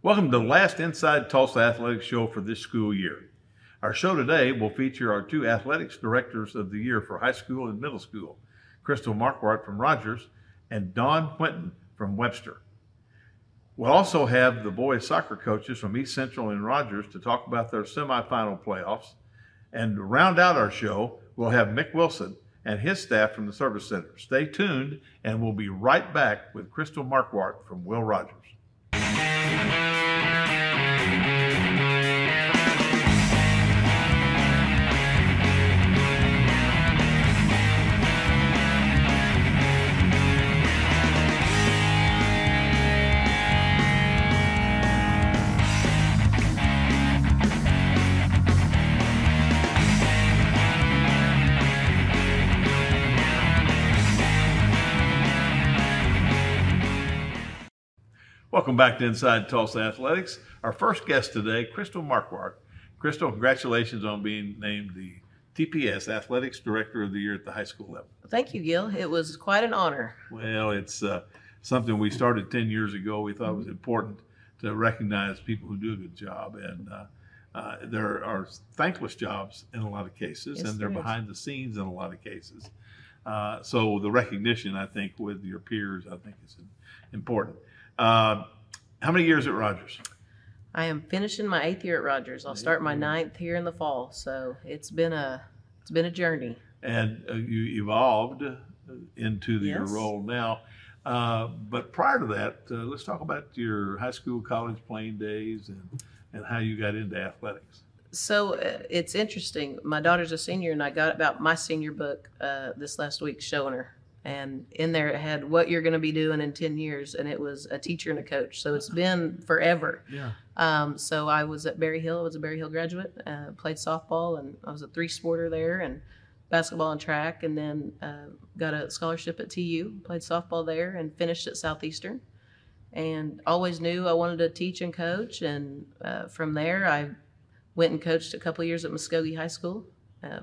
Welcome to the last Inside Tulsa Athletics show for this school year. Our show today will feature our two athletics directors of the year for high school and middle school, Krystel Markwardt from Rogers and Quinton from Webster. We'll also have the boys soccer coaches from East Central and Rogers to talk about their semifinal playoffs. And to round out our show, we'll have Mick Wilson and his staff from the service center. Stay tuned, and we'll be right back with Krystel Markwardt from Will Rogers. Welcome back to Inside Tulsa Athletics. Our first guest today, Krystel Markwardt. Krystel, congratulations on being named the TPS Athletics Director of the Year at the high school level. Thank you, Gil. It was quite an honor. Well, it's something we started 10 years ago. We thought it was important to recognize people who do a good job. And there are thankless jobs in a lot of cases, Yes, and they're there is. behind the scenes in a lot of cases. So the recognition, I think, with your peers, I think is important. How many years at Rogers? I am finishing my 8th year at Rogers. I'll start my 9th here in the fall. So it's been a journey. And you evolved into your Yes. role now. But prior to that, let's talk about your high school, college playing days and how you got into athletics. So it's interesting. My daughter's a senior, and I got about my senior book this last week showing her. And in there it had what you're going to be doing in 10 years, and it was a teacher and a coach. So it's been forever. Yeah. So I was at Berry Hill. I was a Berry Hill graduate, played softball, and I was a 3-sporter there, and basketball and track, and then got a scholarship at TU, played softball there, and finished at Southeastern. And always knew I wanted to teach and coach. And from there, I went and coached a couple of years at Muskogee High School.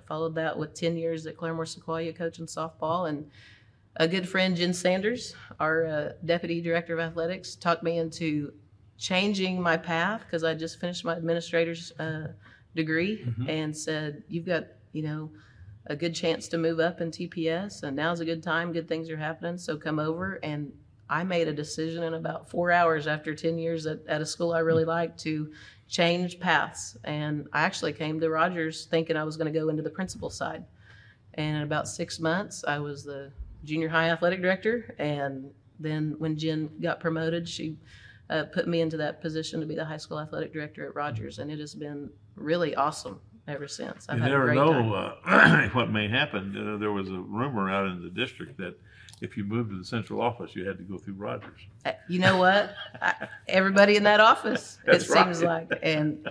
Followed that with 10 years at Claremore Sequoia coaching softball. And a good friend, Jen Sanders, our deputy director of athletics, talked me into changing my path because I just finished my administrator's degree and said, you've got, a good chance to move up in TPS, and now's a good time. Good things are happening, so come over. And I made a decision in about 4 hours after 10 years at a school I really liked to change paths. And I actually came to Rogers thinking I was going to go into the principal side. And in about 6 months, I was the junior high athletic director. And then when Jen got promoted, she put me into that position to be the high school athletic director at Rogers. And it has been really awesome ever since. I've You had a never great know time. what may happen. There was a rumor out in the district that if you moved to the central office, you had to go through Rogers. You know what? Everybody in that office, That's it seems right. like. And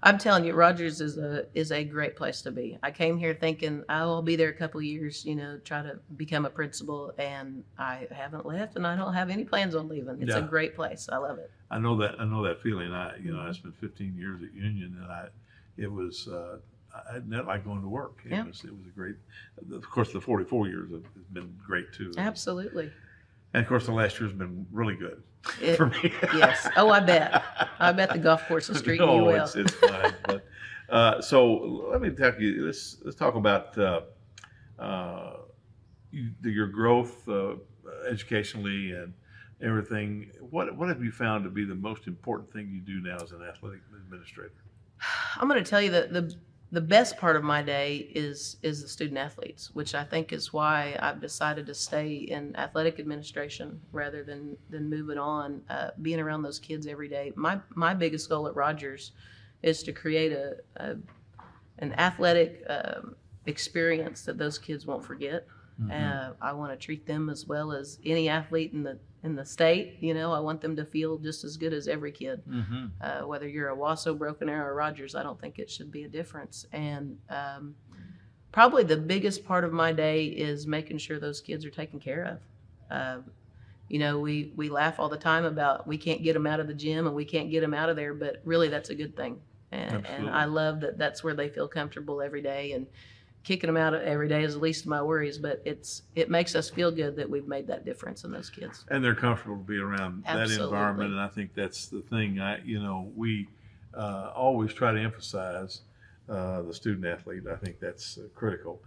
I'm telling you, Rogers is a great place to be. I came here thinking I'll be there a couple of years, try to become a principal, and I haven't left, and I don't have any plans on leaving. It's a Yeah. great place. I love it. I know that feeling. I spent 15 years at Union, and I didn't like going to work. It Yeah. was a great. Of course, the 44 years have been great too. Absolutely. And of course, the last year's been really good It- for me. Yes. Oh, I bet. I bet the golf course is treating you No, well. it's fine. But so let me tell you. Let's talk about your growth educationally and everything. What have you found to be the most important thing you do now as an athletic administrator? I'm going to tell you that the best part of my day is the student athletes, which I think is why I've decided to stay in athletic administration rather than moving on. Being around those kids every day. My biggest goal at Rogers is to create an athletic experience that those kids won't forget. I want to treat them as well as any athlete in the state. I want them to feel just as good as every kid. Whether you're a Wasso, Broken Arrow, or Rogers, I don't think it should be a difference. And probably the biggest part of my day is making sure those kids are taken care of. We laugh all the time about we can't get them out of the gym and we can't get them out of there, but really that's a good thing. And I love that that's where they feel comfortable every day. And kicking them out every day is the least of my worries, but it makes us feel good that we've made that difference in those kids. And they're comfortable to be around Absolutely. that environment, and I think that's the thing. We always try to emphasize the student athlete. I think that's critical.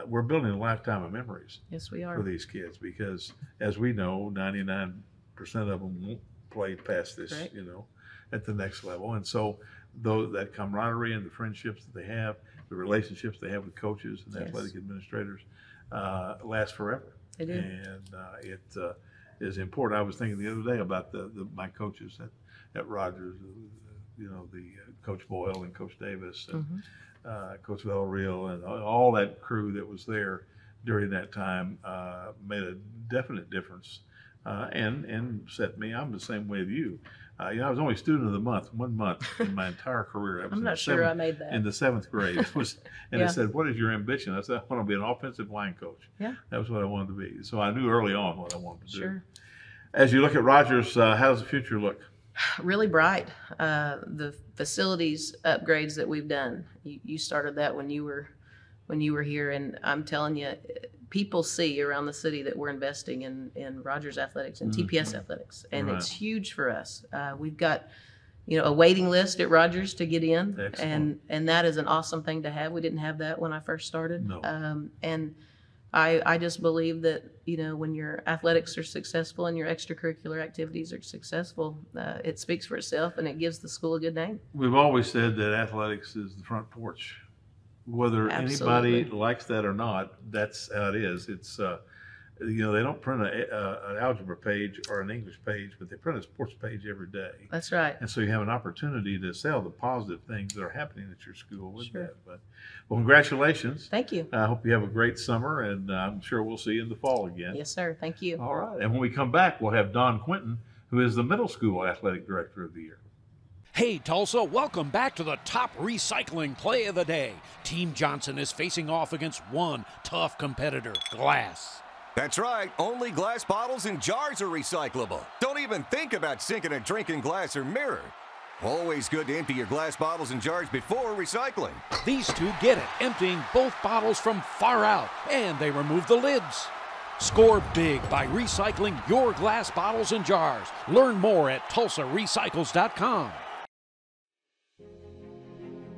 We're building a lifetime of memories. Yes, we are. For these kids, because as we know, 99% of them won't play past this, Right. At the next level. And so that camaraderie and the friendships that they have, the relationships they have with coaches and Yes. athletic administrators last forever. They do. And it is important. I was thinking the other day about my coaches at Rogers, the Coach Boyle and Coach Davis and Coach Villarreal and all that crew that was there during that time made a definite difference and set me. I'm the same way as you. I was only student of the month, 1 month in my entire career. I'm not sure I made that. In the 7th grade. It Yeah. said, "What is your ambition?" I said, "I want to be an offensive line coach." Yeah. That was what I wanted to be. So I knew early on what I wanted to do. Sure. As you look at Rogers, how does the future look? Really bright. The facilities upgrades that we've done. You started that when you were here, and I'm telling you, people see around the city that we're investing in Rogers athletics and TPS athletics, and Right. it's huge for us. We've got a waiting list at Rogers to get in, Excellent. and that is an awesome thing to have. We didn't have that when I first started. No. And I just believe that, when your athletics are successful and your extracurricular activities are successful, it speaks for itself and it gives the school a good name. We've always said that athletics is the front porch. Whether Absolutely. anybody likes that or not, that's how it is. It's, they don't print an algebra page or an English page, but they print a sports page every day. That's right. And so you have an opportunity to sell the positive things that are happening at your school with Sure. that. Well, congratulations. Thank you. I hope you have a great summer, and I'm sure we'll see you in the fall again. Yes, sir. Thank you. All right. And when we come back, we'll have Don Quinton, who is the middle school athletic director of the year. Hey Tulsa, welcome back to the top recycling play of the day. Team Johnson is facing off against one tough competitor, glass. That's right, only glass bottles and jars are recyclable. Don't even think about sinking a drink in glass or mirror. Always good to empty your glass bottles and jars before recycling. These two get it, emptying both bottles from far out, and they remove the lids. Score big by recycling your glass bottles and jars. Learn more at TulsaRecycles.com.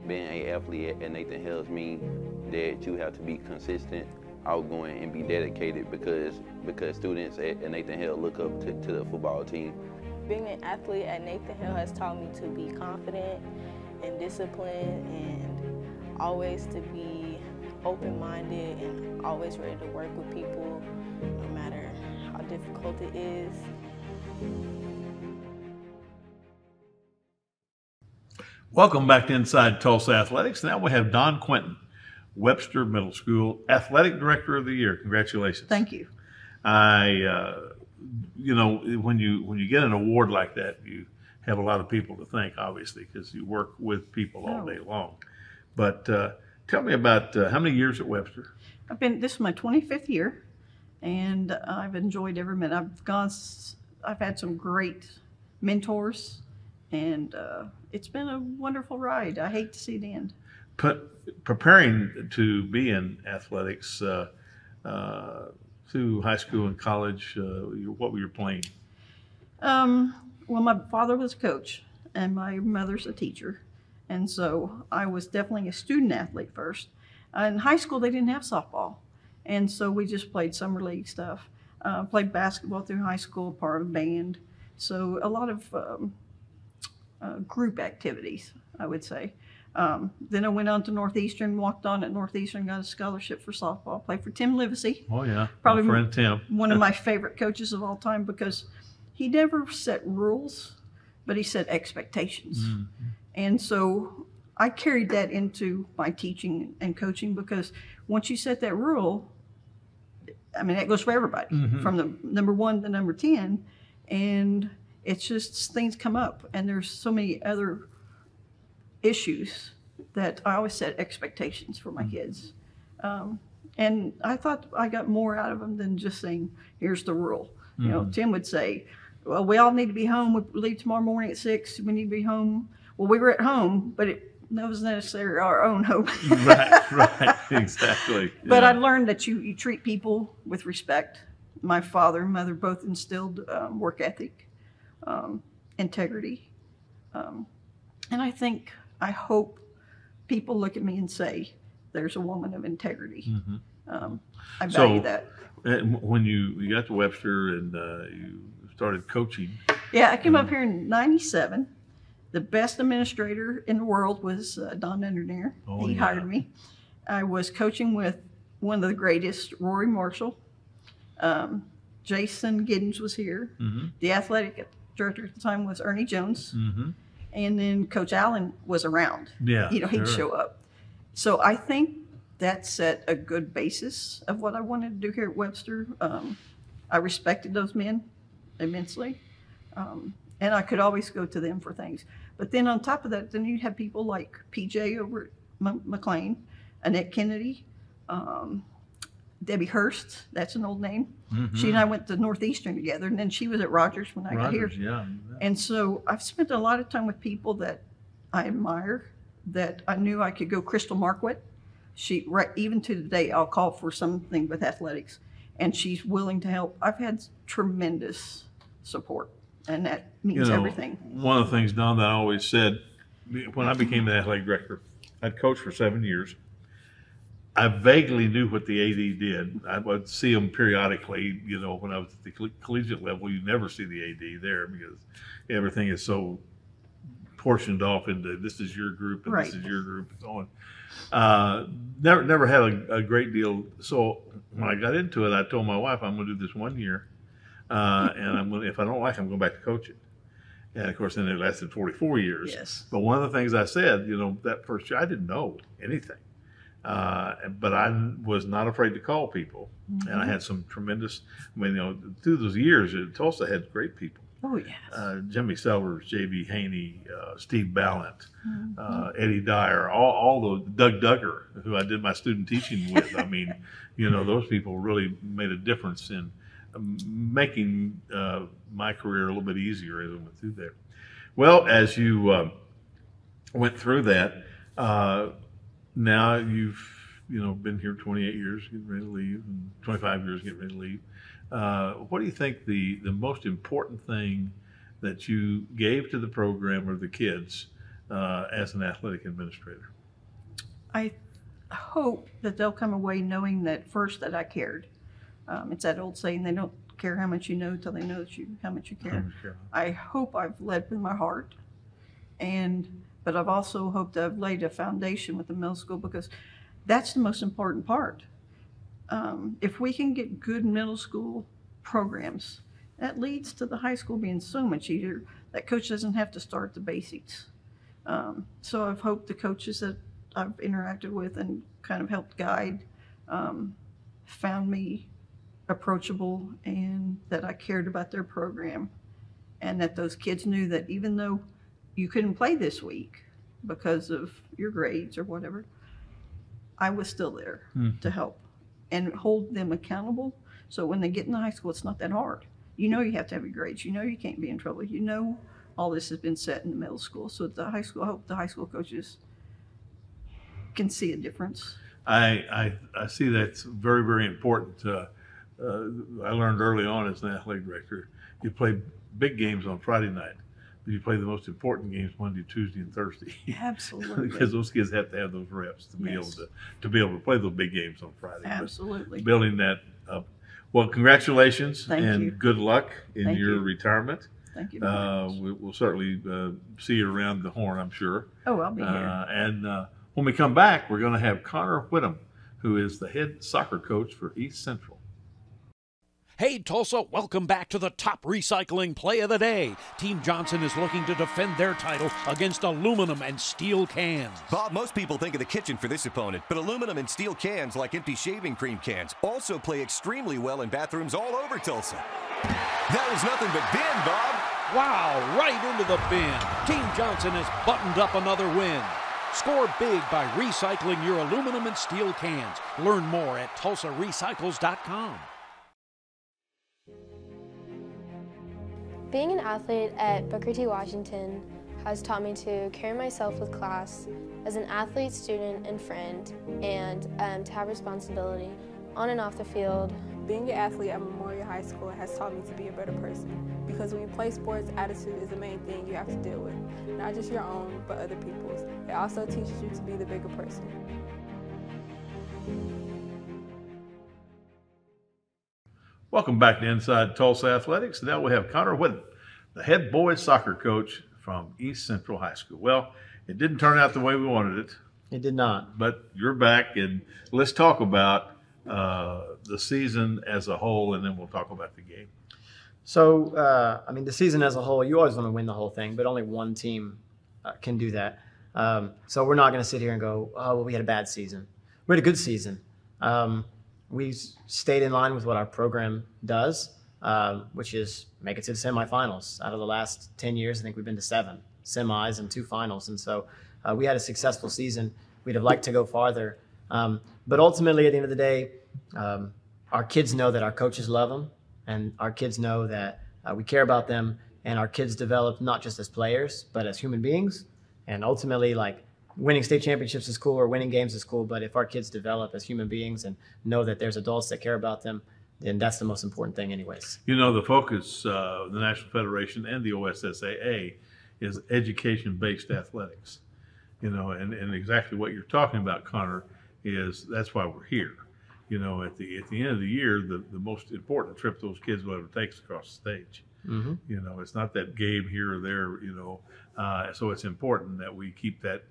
Being an athlete at Nathan Hill's means that you have to be consistent, outgoing, and be dedicated because students at Nathan Hill look up to the football team. Being an athlete at Nathan Hill has taught me to be confident and disciplined and always to be open-minded and always ready to work with people no matter how difficult it is. Welcome back to Inside Tulsa Athletics. Now we have Don Quinton, Webster Middle School Athletic Director of the Year. Congratulations. Thank you. When you get an award like that, you have a lot of people to thank, obviously, because you work with people all day long. But tell me about how many years at Webster? This is my 25th year, and I've enjoyed every minute. I've had some great mentors, and it's been a wonderful ride. I hate to see it end. Preparing to be in athletics through high school and college, what were you playing? Well, my father was a coach, and my mother's a teacher, and so I was definitely a student athlete first. In high school, they didn't have softball, and so we just played summer league stuff. Played basketball through high school, part of band, so a lot of group activities, I would say. Then I went on to Northeastern, walked on at Northeastern, got a scholarship for softball, played for Tim Livesey. Oh, yeah. Probably my friend Tim. One of my favorite coaches of all time because he never set rules, but he set expectations. Mm-hmm. And so I carried that into my teaching and coaching because once you set that rule, I mean, that goes for everybody, from the number 1 to number 10. And it's just things come up, and there's so many other issues that I always set expectations for my kids. And I thought I got more out of them than just saying, here's the rule. You know, Tim would say, well, we all need to be home. We leave tomorrow morning at 6. We need to be home. Well, we were at home, but that was necessarily our own hope. Right, exactly. But Yeah. I learned that you treat people with respect. My father and mother both instilled work ethic, integrity. And I hope people look at me and say, there's a woman of integrity. I value that. When you got to Webster and you started coaching. Yeah, I came up here in '97. The best administrator in the world was Don Undernear. Oh, He yeah. hired me. I was coaching with one of the greatest, Rory Marshall. Jason Giddens was here. The athletic director at the time was Ernie Jones. And then Coach Allen was around. Yeah, He'd sure. show up. So I think that set a good basis of what I wanted to do here at Webster. I respected those men immensely. And I could always go to them for things. But then on top of that, then you'd have people like PJ over at McLean, Annette Kennedy, Debbie Hurst, that's an old name. She and I went to Northeastern together, and then she was at Rogers when I got here. Yeah. And so I've spent a lot of time with people that I admire, that I knew I could go. Krystel Markwardt, even to today, I'll call for something with athletics, and she's willing to help. I've had tremendous support, and that means everything. One of the things, Don, that I always said, when I became the athletic director, I'd coached for 7 years. I vaguely knew what the AD did. I would see them periodically, when I was at the collegiate level. You never see the AD there because everything is so portioned off into this is your group and this is your group and so on. Never had a great deal. So when I got into it, I told my wife, I'm going to do this 1 year. And if I don't like it, I'm going back to coaching. And of course, then it lasted 44 years. Yes. But one of the things I said, that first year, I didn't know anything. But I was not afraid to call people. And I had some tremendous, through those years, Tulsa had great people. Oh, yes. Jimmy Sellers, J.B. Haney, Steve Ballant, Eddie Dyer, all those, Doug Duggar, who I did my student teaching with. I mean, those people really made a difference in making my career a little bit easier as I went through there. Well, as you went through that, now you've been here 28 years, getting ready to leave, and 25 years getting ready to leave. What do you think the most important thing that you gave to the program or the kids as an athletic administrator? I hope that they'll come away knowing that first that I cared. It's that old saying, they don't care how much you know till they know how much you care. I hope I've led with my heart, but I've also hoped I've laid a foundation with the middle school, because that's the most important part. If we can get good middle school programs, that leads to the high school being so much easier. That coach doesn't have to start the basics. So I've hoped the coaches that I've interacted with and kind of helped guide found me approachable, and that I cared about their program, and that those kids knew that even though you couldn't play this week because of your grades or whatever, I was still there to help and hold them accountable. So when they get in the high school, it's not that hard. You have to have your grades. You can't be in trouble. All this has been set in the middle school. So at the high school, I hope the high school coaches can see a difference. I see that's very, very important. I learned early on as an athletic director, you play big games on Friday night, but you play the most important games Monday, Tuesday, and Thursday. Absolutely. Because those kids have to have those reps to be able to play those big games on Friday. Absolutely. But building that up. Well, congratulations. Thank and you. Good luck in Thank your you. retirement. Thank you very much. We'll certainly see you around the horn, I'm sure. Oh, I'll be here. And when we come back, we're going to have Connor Whittam, who is the head soccer coach for East Central. Hey, Tulsa, welcome back to the top recycling play of the day. Team Johnson is looking to defend their title against aluminum and steel cans. Bob, most people think of the kitchen for this opponent, but aluminum and steel cans, like empty shaving cream cans, also play extremely well in bathrooms all over Tulsa. That was nothing but bin, Bob. Wow, right into the bin. Team Johnson has buttoned up another win. Score big by recycling your aluminum and steel cans. Learn more at TulsaRecycles.com. Being an athlete at Booker T. Washington has taught me to carry myself with class as an athlete, student, and friend, and to have responsibility on and off the field. Being an athlete at Memorial High School has taught me to be a better person, because when you play sports, attitude is the main thing you have to deal with. Not just your own, but other people's. It also teaches you to be the bigger person. Welcome back to Inside Tulsa Athletics. Now we have Connor Whitten, the head boys soccer coach from East Central High School. Well, it didn't turn out the way we wanted it. It did not. But you're back, and let's talk about the season as a whole, and then we'll talk about the game. So, the season as a whole, you always want to win the whole thing, but only one team can do that. So we're not going to sit here and go, oh, well, we had a bad season. We had a good season. We stayed in line with what our program does, which is make it to the semifinals. Out of the last 10 years, I think we've been to 7 semis and 2 finals. And so we had a successful season. We'd have liked to go farther. But ultimately, at the end of the day, our kids know that our coaches love them, and our kids know that we care about them, and our kids develop not just as players, but as human beings. And ultimately, like, winning state championships is cool, or winning games is cool, but if our kids develop as human beings and know that there's adults that care about them, then that's the most important thing anyways. You know, the focus of the National Federation and the OSSAA is education-based athletics. You know, and exactly what you're talking about, Connor, is that's why we're here. You know, at the end of the year, the most important trip those kids will ever take is across the stage. Mm-hmm. You know, it's not that game here or there, you know, so it's important that we keep that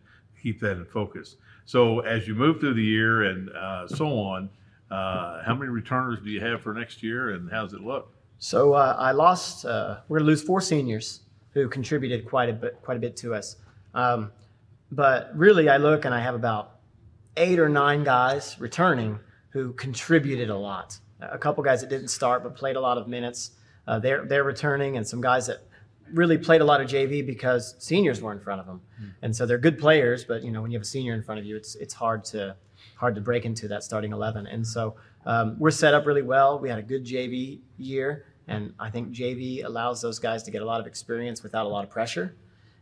in focus. So as you move through the year and so on, how many returners do you have for next year, and how does it look? So I lost. We're going to lose 4 seniors who contributed quite a bit to us. But really, I look and I have about 8 or 9 guys returning who contributed a lot. A couple guys that didn't start but played a lot of minutes. They're returning, and some guys that really played a lot of JV because seniors were in front of them. And so they're good players, but you know, when you have a senior in front of you, it's hard to break into that starting 11. And so we're set up really well. We had a good JV year, and I think JV allows those guys to get a lot of experience without a lot of pressure.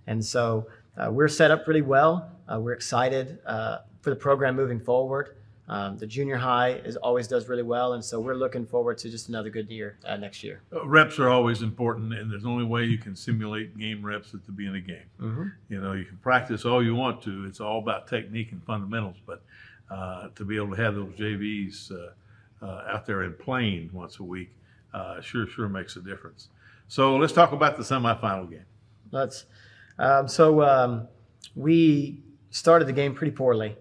And so we're set up really well. We're excited for the program moving forward. The junior high always does really well, and so we're looking forward to just another good year next year. Reps are always important, and there's only way you can simulate game reps at the beginning of the game. Mm-hmm. You know, you can practice all you want to. It's all about technique and fundamentals, but to be able to have those JVs out there and playing once a week sure makes a difference. So let's talk about the semifinal game. We started the game pretty poorly.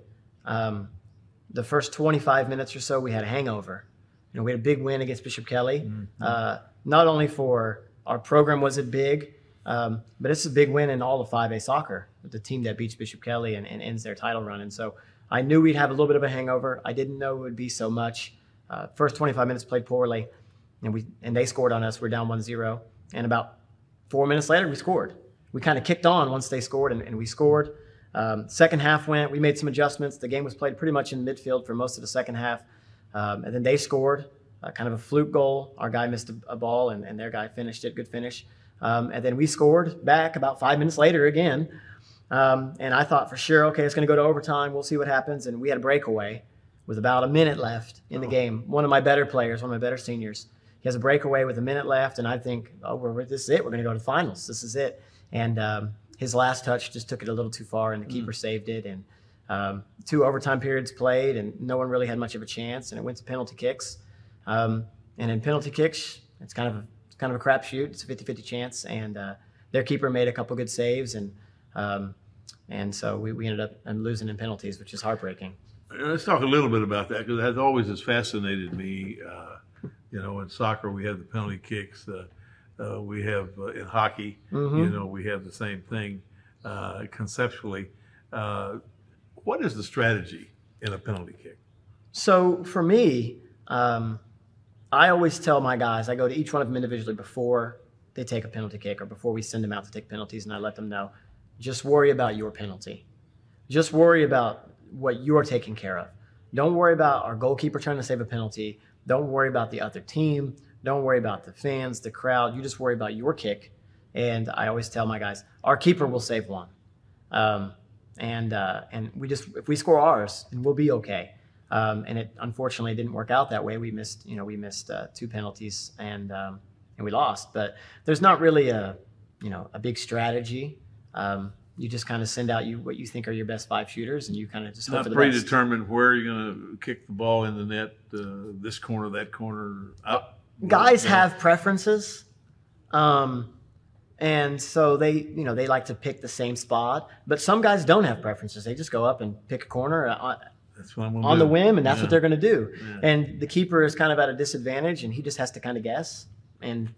The first 25 minutes or so, we had a hangover. You know, we had a big win against Bishop Kelly. Mm-hmm. Not only for our program was it big, but it's a big win in all of 5A soccer, the team that beats Bishop Kelly and ends their title run. And so I knew we'd have a little bit of a hangover. I didn't know it would be so much. First 25 minutes played poorly, and they scored on us. We're down 1-0. And about 4 minutes later, we scored. We kind of kicked on once they scored, and we scored. Second half we made some adjustments. The game was played pretty much in midfield for most of the second half. And then they scored kind of a fluke goal. Our guy missed a ball, and their guy finished it. Good finish. And then we scored back about 5 minutes later again. And I thought for sure, okay, it's going to go to overtime. We'll see what happens. And we had a breakaway with about a minute left in the game. One of my better players, one of my better seniors, he has a breakaway with a minute left. And I think, this is it. We're going to go to the finals. This is it. And his last touch just took it a little too far, and the keeper saved it. And 2 overtime periods played, and no one really had much of a chance. And it went to penalty kicks. And in penalty kicks, it's kind of a crapshoot. It's a 50-50 chance. And their keeper made a couple good saves, and so we ended up losing in penalties, which is heartbreaking. Let's talk a little bit about that, because that always has fascinated me. You know, in soccer we have the penalty kicks. We have in hockey, mm-hmm. You know, we have the same thing conceptually. What is the strategy in a penalty kick? So for me, I always tell my guys, I go to each one of them individually before they take a penalty kick or before we send them out to take penalties, and I let them know, just worry about your penalty. Just worry about what you're taking care of. Don't worry about our goalkeeper trying to save a penalty. Don't worry about the other team. Don't worry about the fans, the crowd. You just worry about your kick And I always tell my guys, our keeper will save one. And if we score ours, and we'll be okay. And it unfortunately didn't work out that way. We missed 2 penalties and we lost. But there's not really a big strategy. You just kind of send out what you think are your best 5 shooters, and you kind of just hope for the best. Predetermined where you're going to kick the ball in the net, this corner, that corner, up. Guys have preferences. And so they like to pick the same spot, but some guys don't have preferences. They just go up and pick a corner on the whim, and that's what they're going to do. Yeah. And the keeper is kind of at a disadvantage, and he just has to kind of guess. And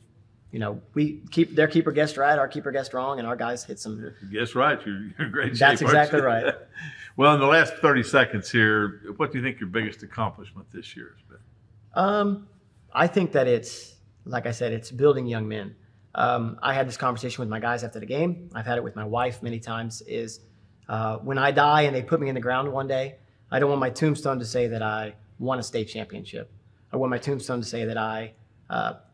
their keeper guessed right, our keeper guessed wrong, and our guys hit some. If you guess right, you're in great shape. That's exactly right. Well, in the last 30 seconds here, what do you think your biggest accomplishment this year has been? I think that it's, like I said, it's building young men. I had this conversation with my guys after the game. I've had it with my wife many times, is when I die and they put me in the ground one day, I don't want my tombstone to say that I won a state championship. I want my tombstone to say that I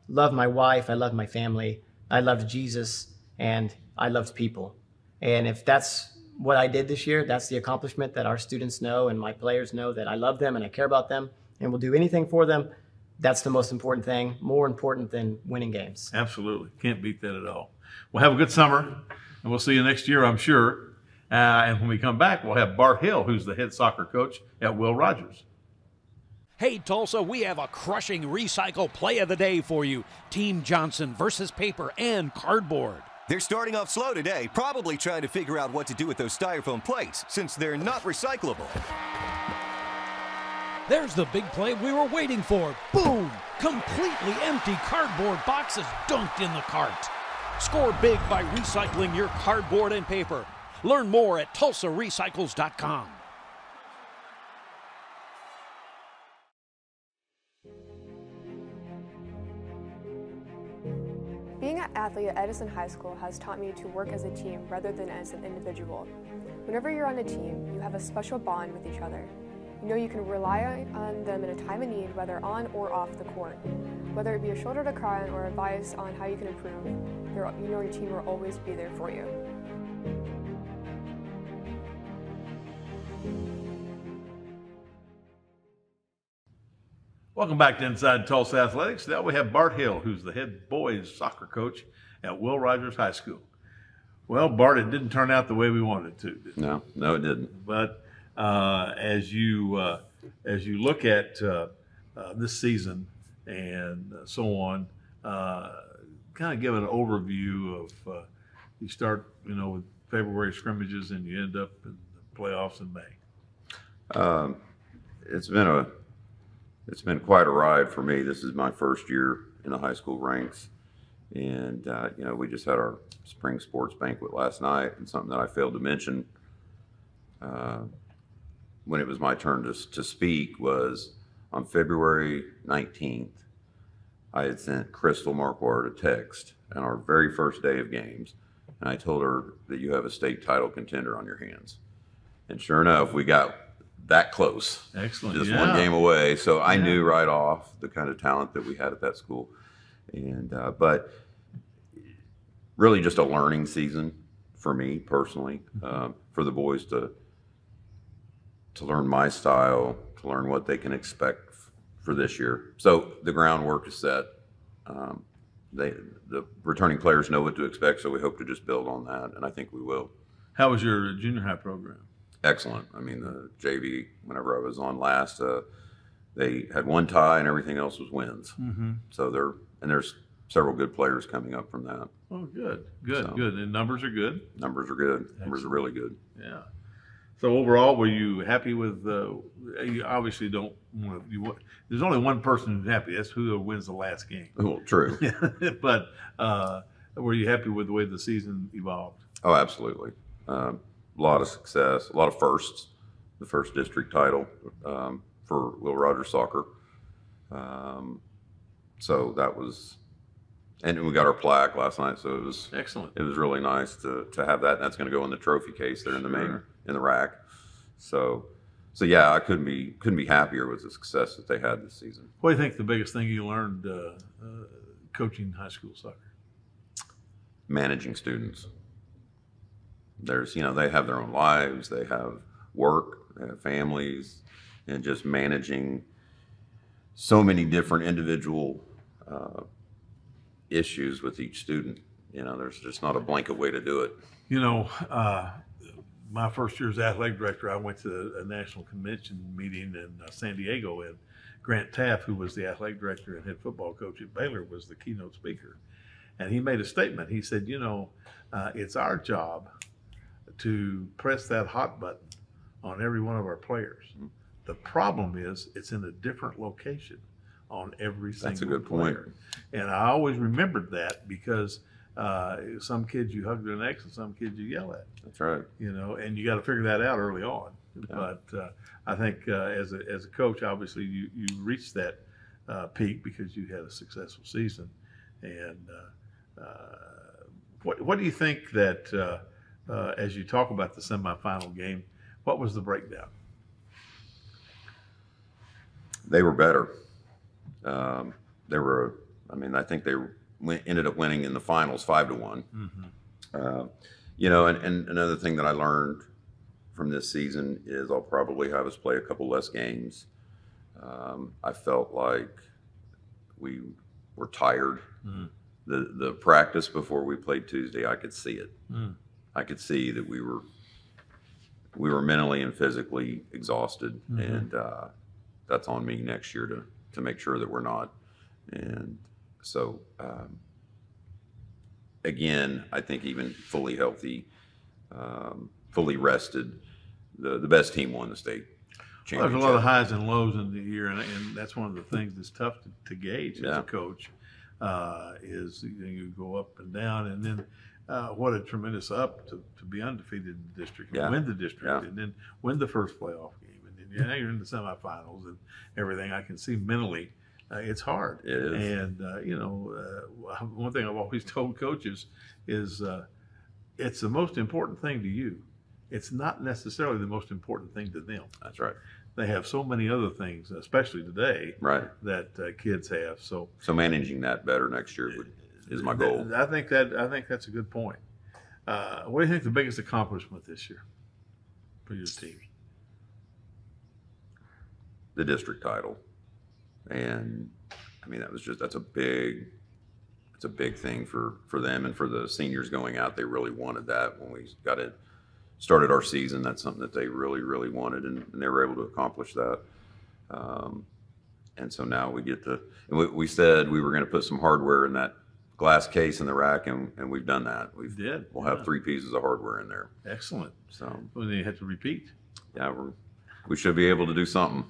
loved my wife, I loved my family, I loved Jesus, and I loved people. And if that's what I did this year, that's the accomplishment, that our students know and my players know that I love them and I care about them and will do anything for them. That's the most important thing, more important than winning games. Absolutely. Can't beat that at all. Well, have a good summer, and we'll see you next year, I'm sure. And when we come back, we'll have Bart Hill, who's the head soccer coach at Will Rogers. Hey, Tulsa, we have a crushing recycle play of the day for you. Team Johnson versus paper and cardboard. They're starting off slow today, probably trying to figure out what to do with those styrofoam plates, since they're not recyclable. There's the big play we were waiting for. Boom! Completely empty cardboard boxes dunked in the cart. Score big by recycling your cardboard and paper. Learn more at TulsaRecycles.com. Being an athlete at Edison High School has taught me to work as a team rather than as an individual. Whenever you're on a team, you have a special bond with each other. You know you can rely on them in a time of need, whether on or off the court. Whether it be a shoulder to cry on or advice on how you can improve, you know your team will always be there for you. Welcome back to Inside Tulsa Athletics. Now we have Bart Hill, who's the head boys soccer coach at Will Rogers High School. Well, Bart, it didn't turn out the way we wanted it to, did it? No, it didn't. But as you look at this season and so on, kind of give an overview of you start, with February scrimmages and you end up in the playoffs in May. It's been quite a ride for me. This is my first year in the high school ranks, and we just had our spring sports banquet last night, and something that I failed to mention when it was my turn to speak was on February 19th, I had sent Krystel Markwardt a text on our very first day of games, and I told her that you have a state title contender on your hands. And sure enough, we got that close. Excellent. Just one game away. So I knew right off the kind of talent that we had at that school. And but really just a learning season for me personally, for the boys to learn my style, to learn what they can expect for this year. So the groundwork is set. The returning players know what to expect, so we hope to just build on that, and I think we will. How was your junior high program? Excellent. I mean, the JV, whenever I was on last, they had one tie and everything else was wins. Mm-hmm. So there's several good players coming up from that. Oh, good. And numbers are good? Numbers are good. Excellent. Numbers are really good. Yeah. So overall, were you happy with you obviously don't want to, there's only one person who's happy. That's who wins the last game. Well, true. But were you happy with the way the season evolved? Oh, absolutely. A lot of success, a lot of firsts. The first district title for Will Rogers Soccer. So that was, and we got our plaque last night. So it was excellent. It was really nice to have that. And that's going to go in the trophy case there in the main, in the rack. So yeah, I couldn't be happier with the success that they had this season. What do you think the biggest thing you learned coaching high school soccer? managing students. There's, they have their own lives, they have work, they have families, and just managing so many different individual issues with each student. There's just not a blanket way to do it. My first year as athletic director, I went to a national convention meeting in San Diego, and Grant Taft, who was the athletic director and head football coach at Baylor, was the keynote speaker. And he made a statement. He said, it's our job to press that hot button on every one of our players. The problem is it's in a different location on every single That's a good player. point. And I always remembered that because some kids you hug their necks and some kids you yell at. That's right. And you got to figure that out early on. Yeah. But I think as a coach, obviously you reached that peak because you had a successful season. And what do you think that as you talk about the semifinal game, what was the breakdown? They were better. I think they ended up winning in the finals 5-1. Mm-hmm. And another thing that I learned from this season is I'll probably have us play a couple less games. I felt like we were tired. Mm-hmm. The practice before we played Tuesday, I could see it. Mm. I could see that we were mentally and physically exhausted, mm-hmm. and that's on me next year to make sure that we're not. And so, again, I think even fully healthy, fully rested, the best team won the state championship. Well, there's a lot of highs and lows in the year, and that's one of the things that's tough to gauge as a coach. Is you go up and down, and then what a tremendous up to be undefeated in the district, and win the district, and then win the first playoff game, and then you're in the semifinals and everything. I can see mentally it's hard. It is. And one thing I've always told coaches is it's the most important thing to you. It's not necessarily the most important thing to them. That's right. They have so many other things, especially today, right, that kids have. So managing that better next year is my goal. I think that's a good point. What do you think the biggest accomplishment this year for your team? The district title, and that's a big thing for them and for the seniors going out. They really wanted that when we started our season. That's something that they really, really wanted, and they were able to accomplish that. And so now we get to, we said we were going to put some hardware in that glass case in the rack, and we've done that. We'll have 3 pieces of hardware in there. Excellent. So well, then you have to repeat. Yeah, we should be able to do something.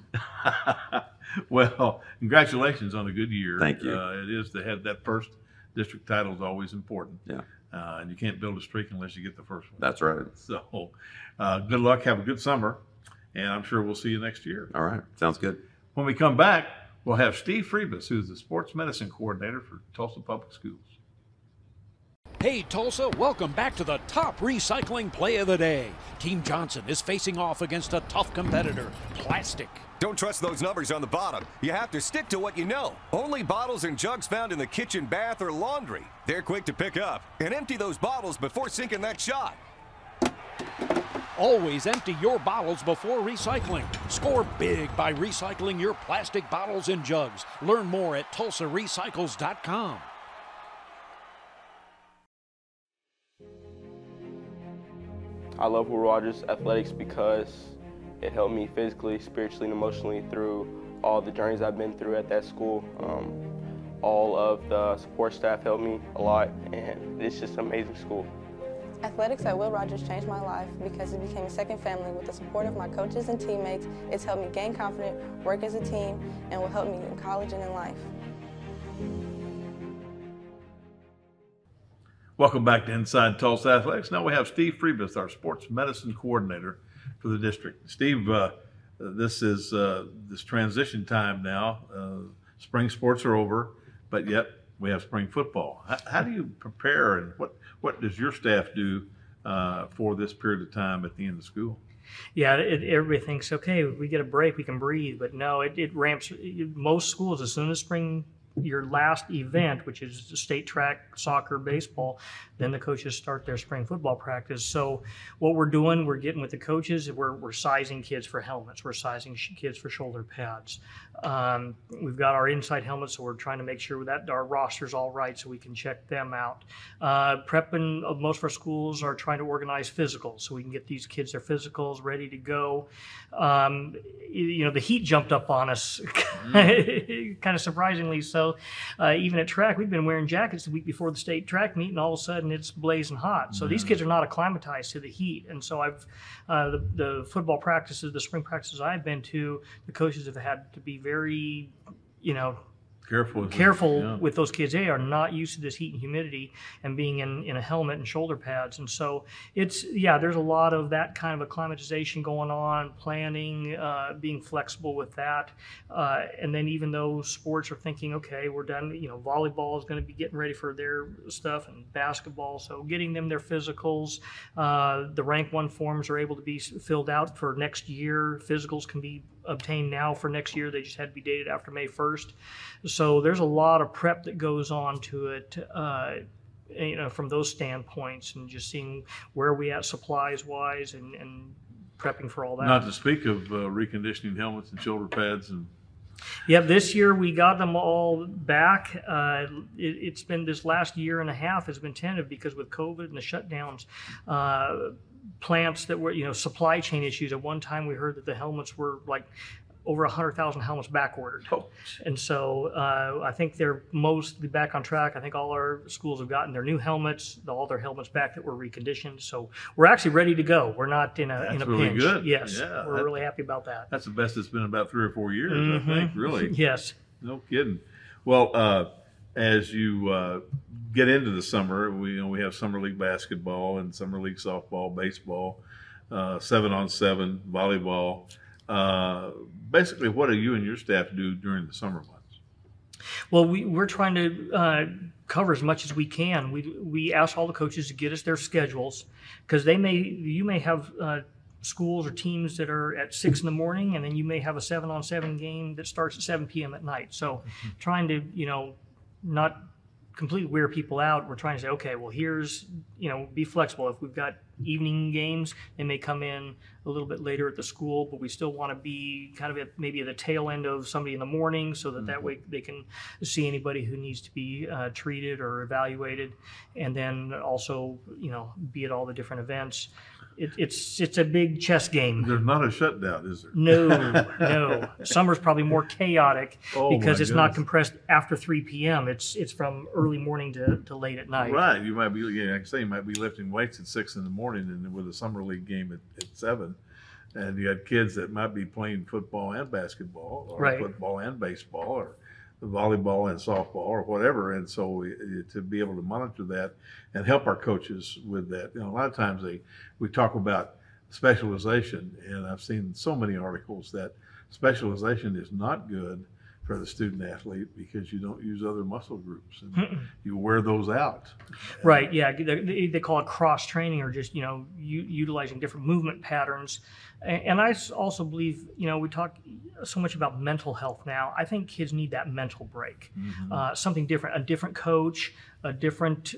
Well, congratulations on a good year. Thank you. It is to have that first district title is always important. Yeah. And you can't build a streak unless you get the first one. That's right. So good luck. Have a good summer. And I'm sure we'll see you next year. All right. Sounds good. When we come back, we'll have Steve Friebus, who's the sports medicine coordinator for Tulsa Public Schools. Hey Tulsa, welcome back to the top recycling play of the day. Team Johnson is facing off against a tough competitor, plastic. Don't trust those numbers on the bottom. You have to stick to what you know. Only bottles and jugs found in the kitchen, bath, or laundry. They're quick to pick up. And empty those bottles before sinking that shot. Always empty your bottles before recycling. Score big by recycling your plastic bottles and jugs. Learn more at TulsaRecycles.com. I love Will Rogers Athletics because it helped me physically, spiritually, and emotionally through all the journeys I've been through at that school. All of the support staff helped me a lot, and it's just an amazing school. Athletics at Will Rogers changed my life because it became a second family. With the support of my coaches and teammates, it's helped me gain confidence, work as a team, and will help me in college and in life. Welcome back to Inside Tulsa Athletics. Now we have Steve Friebus, our sports medicine coordinator for the district. Steve, this is this transition time now. Spring sports are over, but yet we have spring football. How do you prepare, and what does your staff do for this period of time at the end of school? Yeah, everybody thinks, okay, we get a break, we can breathe, but no, it ramps. Most schools, as soon as spring your last event, which is state track, soccer, baseball, then the coaches start their spring football practice. So what we're doing, we're getting with the coaches, we're sizing kids for helmets, we're sizing kids for shoulder pads. We've got our inside helmets, so we're trying to make sure that our roster's all right so we can check them out. Prepping of most of our schools are trying to organize physicals so we can get these kids their physicals ready to go. The heat jumped up on us, kind of surprisingly so. Even at track, we've been wearing jackets the week before the state track meet, and all of a sudden it's blazing hot. So these kids are not acclimatized to the heat. And so the football practices, the spring practices I've been to, the coaches have had to be very, careful with those kids. They are not used to this heat and humidity and being in a helmet and shoulder pads. And so there's a lot of that kind of acclimatization going on, planning, being flexible with that. And then even though sports are thinking, okay, we're done, volleyball is going to be getting ready for their stuff and basketball. So getting them their physicals, the rank 1 forms are able to be filled out for next year. Physicals can be obtained now for next year. They just had to be dated after May 1st. So there's a lot of prep that goes on to it, from those standpoints, and just seeing where we at supplies wise and prepping for all that. Not to speak of reconditioning helmets and shoulder pads and. Yeah, this year we got them all back. It's been this last year and a half has been tentative because with COVID and the shutdowns, plants that were, supply chain issues. At one time we heard that the helmets were like over 100,000 helmets back ordered. Oh. And so I think they're mostly back on track. I think all our schools have gotten their new helmets, all their helmets back that were reconditioned. So we're actually ready to go. We're not in a really pinch. Good. Yes, we're really happy about that. That's the best it's been in about 3 or 4 years, I think, really. Yes. No kidding. Well, as you get into the summer, we have summer league basketball and summer league softball, baseball, 7-on-7, volleyball. Basically, what do you and your staff do during the summer months? Well, we're trying to cover as much as we can. We ask all the coaches to get us their schedules because you may have schools or teams that are at 6 in the morning, and then you may have a 7-on-7 game that starts at 7 p.m. at night. So trying to, not completely wear people out. We're trying to say, okay, well, here's, be flexible. If we've got evening games, they may come in a little bit later at the school, but we still want to be kind of maybe at the tail end of somebody in the morning so that that way they can see anybody who needs to be treated or evaluated. And then also, be at all the different events. It's a big chess game. There's not a shutdown, is there? No. Summer's probably more chaotic because it's not compressed after 3 p.m. It's from early morning to late at night. Right. You might be, like I say, you might be lifting weights at 6 in the morning and with a summer league game at 7. And you had kids that might be playing football and basketball or football and baseball or volleyball and softball or whatever. And so to be able to monitor that and help our coaches with that, a lot of times we talk about specialization, and I've seen so many articles that specialization is not good for the student athlete because you don't use other muscle groups and you wear those out. Right. Yeah. They call it cross training or just, utilizing different movement patterns. And I also believe, we talk so much about mental health now. I think kids need that mental break, something different, a different coach, a different,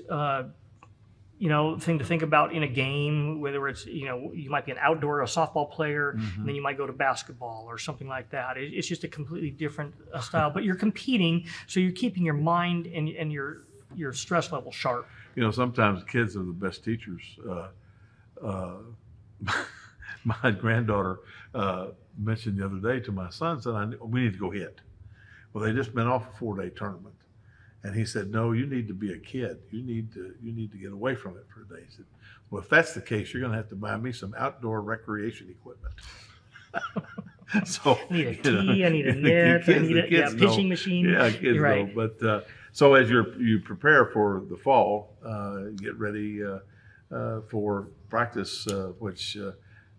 thing to think about in a game, whether it's, you might be an outdoor, a softball player, and then you might go to basketball or something like that. It's just a completely different style, but you're competing, so you're keeping your mind and your stress level sharp. Sometimes kids are the best teachers. My granddaughter mentioned the other day to my son, said, we need to go hit. Well, they just been off a 4-day tournament. And he said, no, you need to be a kid. You need to get away from it for a day. He said, well, if that's the case, you're going to have to buy me some outdoor recreation equipment. So I need a tee, I need a net, I need a pitching machine. Yeah, kids know. But so as you prepare for the fall, get ready for practice, which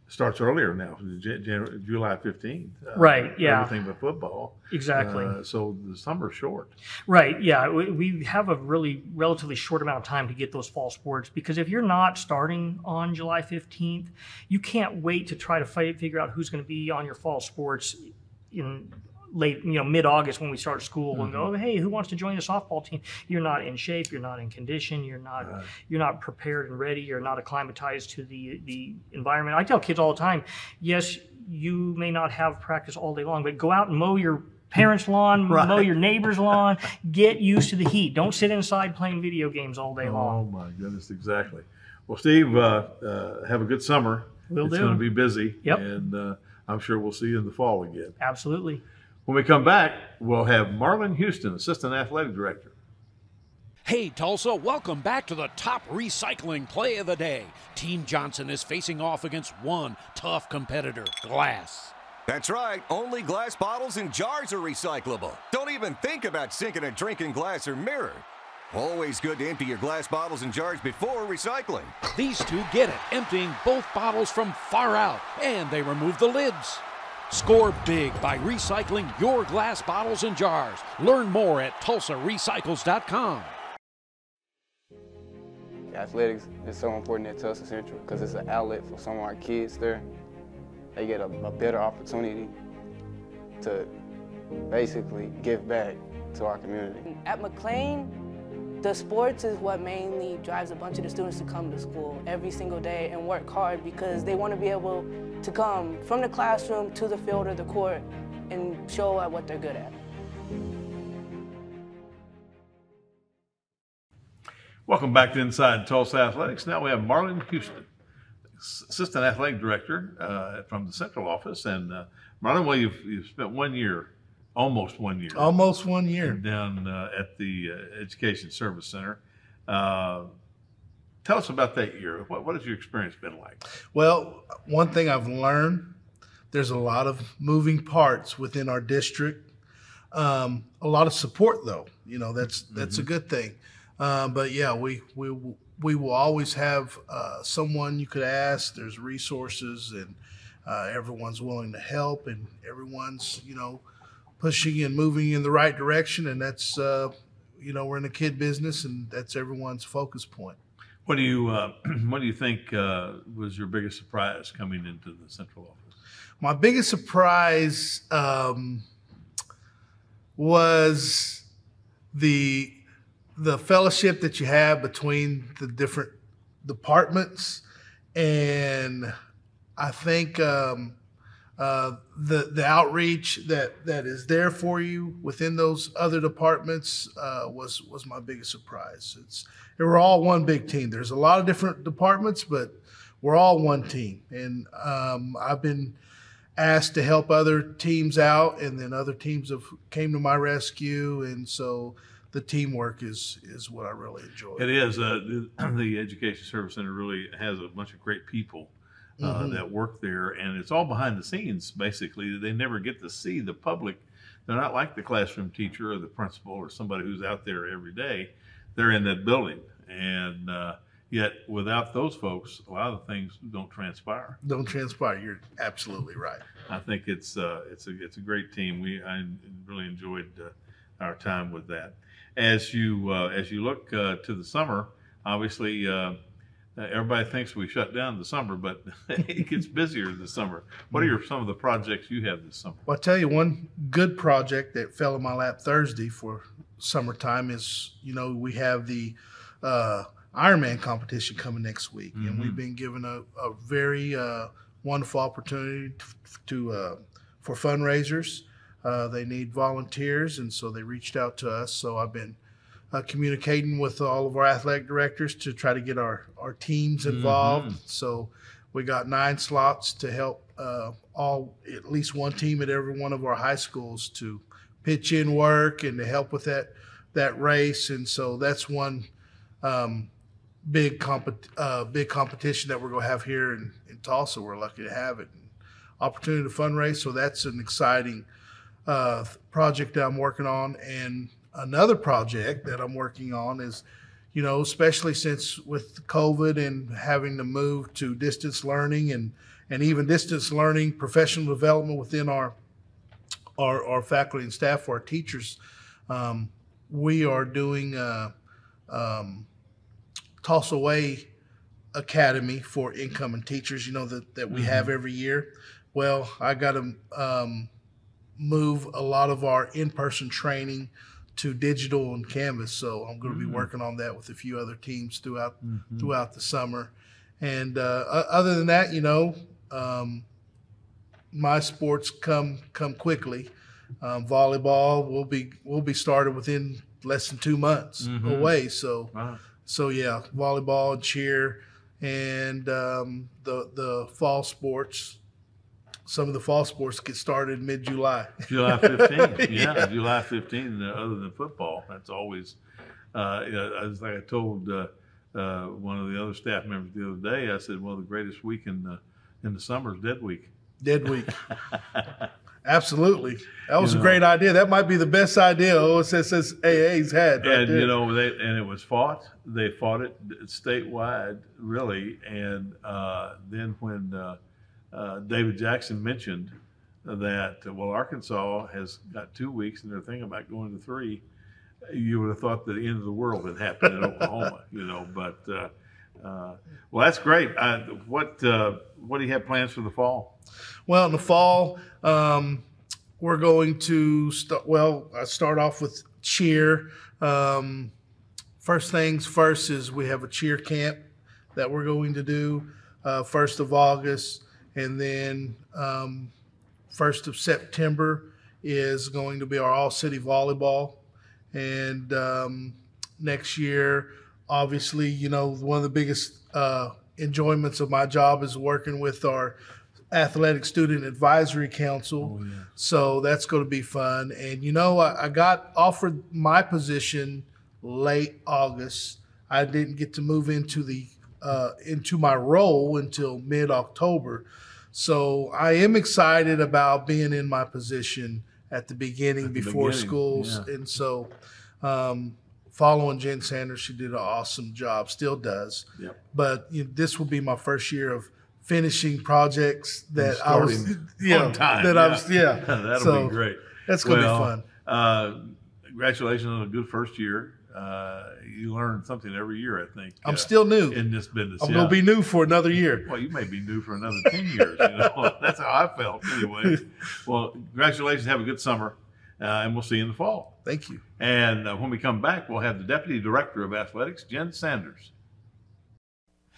starts earlier now, July 15th. Right, yeah. Everything but football. Exactly. So the summer's short. Right, yeah. We have a relatively short amount of time to get those fall sports because if you're not starting on July 15th, you can't wait to try to figure out who's going to be on your fall sports in late, mid-August when we start school and go, hey, who wants to join the softball team? You're not in shape, you're not in condition, you're not prepared and ready, you're not acclimatized to the environment. I tell kids all the time, yes, you may not have practice all day long, but go out and mow your parents' lawn, mow your neighbor's lawn, get used to the heat. Don't sit inside playing video games all day long. Oh my goodness, exactly. Well, Steve, have a good summer. Will do. It's going to be busy. Yep. And I'm sure we'll see you in the fall again. Absolutely. When we come back, we'll have Marlon Houston, Assistant Athletic Director. Hey, Tulsa, welcome back to the top recycling play of the day. Team Johnson is facing off against one tough competitor, glass. That's right. Only glass bottles and jars are recyclable. Don't even think about sinking a drink in glass or mirror. Always good to empty your glass bottles and jars before recycling. These two get it, emptying both bottles from far out, and they remove the lids. Score big by recycling your glass bottles and jars. Learn more at TulsaRecycles.com. Athletics is so important at Tulsa Central because it's an outlet for some of our kids there. They get a better opportunity to basically give back to our community. At McLean, the sports is what mainly drives a bunch of the students to come to school every single day and work hard because they want to be able to come from the classroom to the field or the court and show at what they're good at. Welcome back to Inside Tulsa Athletics. Now we have Marlon Houston, Assistant Athletic Director from the Central Office. And Marlon, well, you've spent 1 year, almost 1 year. Almost 1 year. Down at the Education Service Center. Tell us about that year. What has your experience been like? Well, one thing I've learned, there's a lot of moving parts within our district. A lot of support, though. That's a good thing. But yeah, we will always have someone you could ask. There's resources, and everyone's willing to help, and everyone's pushing and moving in the right direction. And that's we're in the kid business, and that's everyone's focus point. What do you think was your biggest surprise coming into the Central Office? My biggest surprise was the fellowship that you have between the different departments, and I think the outreach that is there for you within those other departments was my biggest surprise. We're all one big team. There's a lot of different departments, but we're all one team, and I've been asked to help other teams out, and then other teams have came to my rescue, and so the teamwork is what I really enjoy. It is. The Education Service Center really has a bunch of great people that work there, and it's all behind the scenes, basically. They never get to see the public. They're not like the classroom teacher or the principal or somebody who's out there every day. They're in that building, and yet without those folks, a lot of things don't transpire. Don't transpire. You're absolutely right. I think it's a great team. I really enjoyed our time with that. As you look to the summer, obviously everybody thinks we shut down the summer, but it gets busier this summer. What are some of the projects you have this summer? Well, I'll tell you one good project that fell in my lap Thursday for summertime is, we have the Ironman competition coming next week, and we've been given a very wonderful opportunity for fundraisers. They need volunteers, and so they reached out to us. So I've been communicating with all of our athletic directors to try to get our teams involved. So we got 9 slots to help at least one team at every one of our high schools to pitch in work and to help with that race. And so that's one big competition that we're going to have here in Tulsa. We're lucky to have it. Opportunity to fundraise, so that's an exciting project that I'm working on. And another project that I'm working on is, especially since with COVID and having to move to distance learning and even distance learning, professional development within our faculty and staff, for our teachers, we are doing Tulsa Way Academy for incoming teachers, that we have every year. Well, I got move a lot of our in-person training to digital and Canvas. So I'm going to be working on that with a few other teams throughout the summer. And other than that, my sports come quickly. Volleyball will be started within less than 2 months away. So yeah, volleyball and cheer, and the fall sports. Some of the fall sports get started mid-July. July 15th, yeah, July 15th. Other than football, that's always. As I told one of the other staff members the other day, I said, well, the greatest week in the summer is Dead Week. Dead Week. Absolutely. That was a great idea. That might be the best idea OSSAA's had. And, and it was fought. They fought it statewide, really. And then when David Jackson mentioned that, Arkansas has got 2 weeks and they're thinking about going to 3, you would have thought that the end of the world had happened in Oklahoma, but that's great. What do you have plans for the fall? Well, in the fall, we're going to start off with cheer. First things first is we have a cheer camp that we're going to do 1st of August. And then 1st of September is going to be our all-city volleyball. And next year, obviously, one of the biggest enjoyments of my job is working with our Athletic Student Advisory Council. Oh, yeah. So that's going to be fun. And, I got offered my position late August. I didn't get to move into my role until mid-October. So I am excited about being in my position at the beginning before schools. Yeah. And so following Jen Sanders, she did an awesome job, still does. Yep. But this will be my first year of finishing projects that I was on time. That'll be great. That's going to be fun. Congratulations on a good first year. You learn something every year, I think. I'm still new in this business. I'm going to be new for another year. Well, you may be new for another 10 years. That's how I felt anyway. Well, congratulations. Have a good summer, and we'll see you in the fall. Thank you. And when we come back, we'll have the Deputy Director of Athletics, Jen Sanders.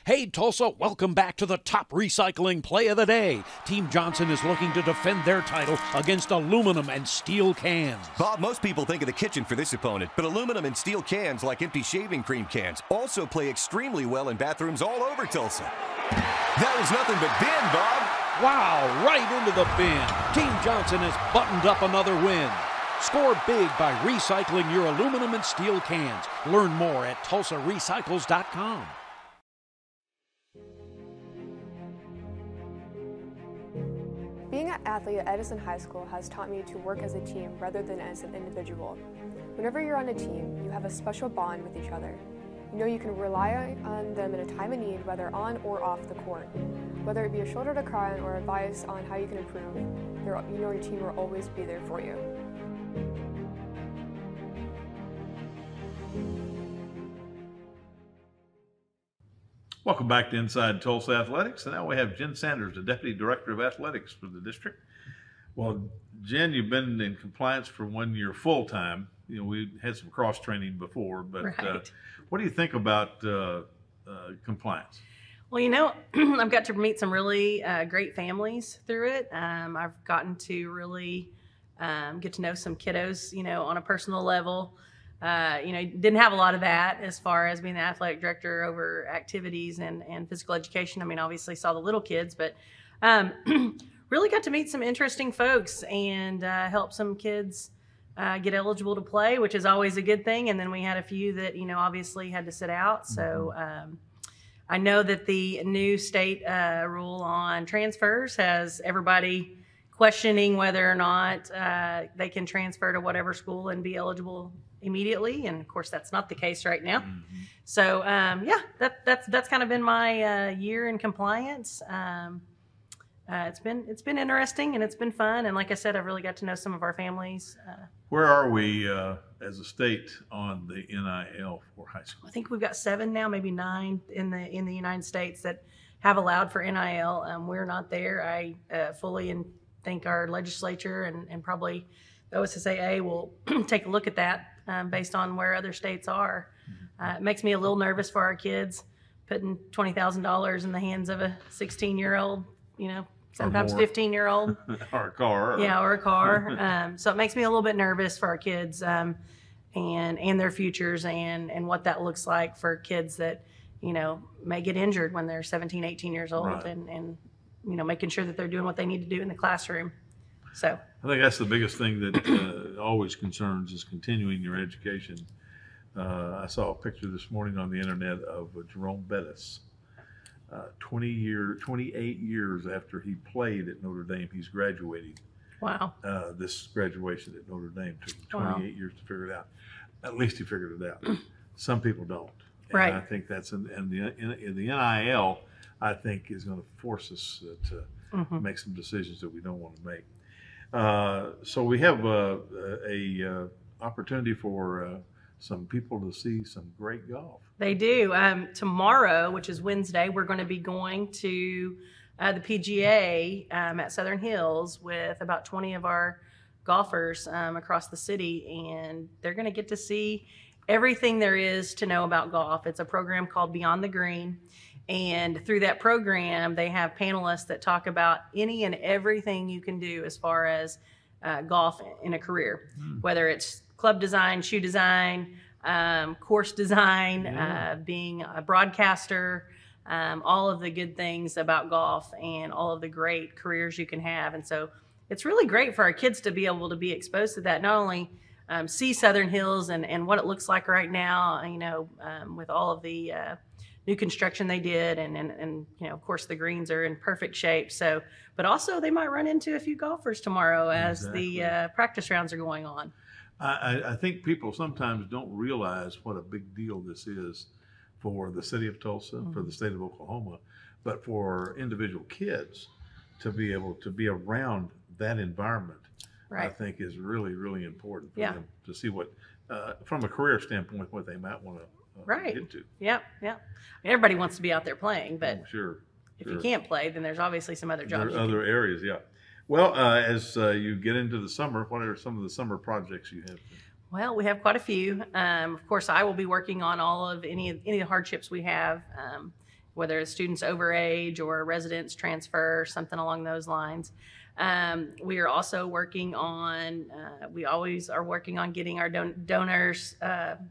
Hey, Tulsa, welcome back to the top recycling play of the day. Team Johnson is looking to defend their title against aluminum and steel cans. Bob, most people think of the kitchen for this opponent, but aluminum and steel cans, like empty shaving cream cans, also play extremely well in bathrooms all over Tulsa. That was nothing but bin, Bob. Wow, right into the bin. Team Johnson has buttoned up another win. Score big by recycling your aluminum and steel cans. Learn more at TulsaRecycles.com. Being an athlete at Edison High School has taught me to work as a team rather than as an individual. Whenever you're on a team, you have a special bond with each other. You know you can rely on them in a time of need, whether on or off the court. Whether it be a shoulder to cry on or advice on how you can improve, you know your team will always be there for you. Welcome back to Inside Tulsa Athletics. And now we have Jen Sanders, the Deputy Director of Athletics for the district. Well, Jen, you've been in compliance for 1 year full-time. We had some cross-training before, but right. What do you think about compliance? Well, I've got to meet some really great families through it. I've gotten to really get to know some kiddos, on a personal level. Didn't have a lot of that as far as being the athletic director over activities and physical education. I mean, obviously saw the little kids, but really got to meet some interesting folks and help some kids get eligible to play, which is always a good thing. And then we had a few that, obviously had to sit out. So I know that the new state rule on transfers has everybody questioning whether or not they can transfer to whatever school and be eligible immediately, and of course that's not the case right now. So that's kind of been my year in compliance. It's been interesting and it's been fun, and like I said, I've really got to know some of our families. Where are we as a state on the NIL for high school? I think we've got 7 now, maybe 9 in the United States that have allowed for NIL. We're not there. I fully think our legislature and probably the OSSAA will take a look at that based on where other states are. It makes me a little nervous for our kids, putting $20,000 in the hands of a 16-year-old, sometimes 15-year-old. Or a car. Yeah, or a car. So it makes me a little bit nervous for our kids and their futures and what that looks like for kids that, may get injured when they're 17, 18 years old, Right. and making sure that they're doing what they need to do in the classroom. So I think that's the biggest thing that always concerns is continuing your education. I saw a picture this morning on the internet of Jerome Bettis. 28 years after he played at Notre Dame, he's graduating. Wow. This graduation at Notre Dame took him 28 years to figure it out. At least he figured it out. Some people don't. Right. And I think that's in the NIL, I think, is going to force us to make some decisions that we don't want to make. So we have a opportunity for some people to see some great golf. They do. Tomorrow, which is Wednesday, we're going to be going to the PGA at Southern Hills with about 20 of our golfers across the city, and they're going to get to see everything there is to know about golf. It's a program called Beyond the Green, and through that program, they have panelists that talk about any and everything you can do as far as golf in a career, whether it's club design, shoe design, course design, being a broadcaster, all of the good things about golf and all of the great careers you can have. And so it's really great for our kids to be able to be exposed to that, not only see Southern Hills and what it looks like right now, with all of the new construction they did, and of course the greens are in perfect shape. So, but also they might run into a few golfers tomorrow as the practice rounds are going on. I think people sometimes don't realize what a big deal this is for the city of Tulsa, for the state of Oklahoma, but for individual kids to be able to be around that environment, right. I think is really, really important for Yeah. them to see what, from a career standpoint, what they might want to Right. get to. Yep. Everybody wants to be out there playing, but Sure. if you can't play, then there's obviously some other jobs. There are other areas, yeah. Well, as you get into the summer, what are some of the summer projects you have? Well, we have quite a few. Of course, I will be working on all of any of the hardships we have, whether it's students over age or residents transfer, something along those lines. We are also working on, we always are working on getting our donors